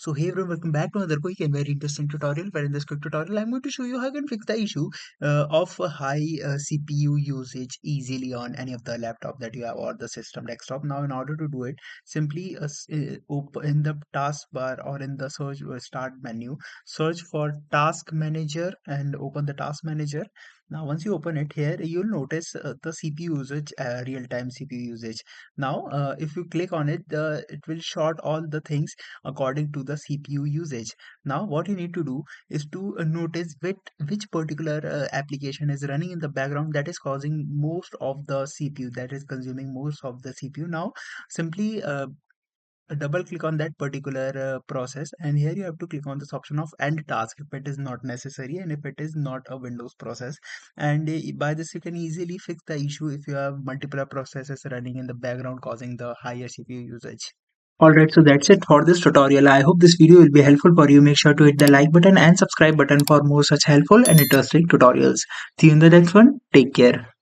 So hey everyone, welcome back to another quick and very interesting tutorial, where in this quick tutorial I'm going to show you how you can fix the issue of a high CPU usage easily on any of the laptop that you have or the system desktop. Now in order to do it, simply open in the taskbar or in the search start menu, search for task manager and open the task manager. Now once you open it, here you'll notice the CPU usage, real-time CPU usage. Now if you click on it, it will sort all the things according to the CPU usage. Now what you need to do is to notice which particular application is running in the background that is causing most of the CPU, that is consuming most of the CPU. Now simply double click on that particular process, and here you have to click on this option of end task if it is not necessary and if it is not a Windows process. And by this you can easily fix the issue if you have multiple processes running in the background causing the higher CPU usage. Alright, so that's it for this tutorial. I hope this video will be helpful for you. Make sure to hit the like button and subscribe button for more such helpful and interesting tutorials. See you in the next one. Take care.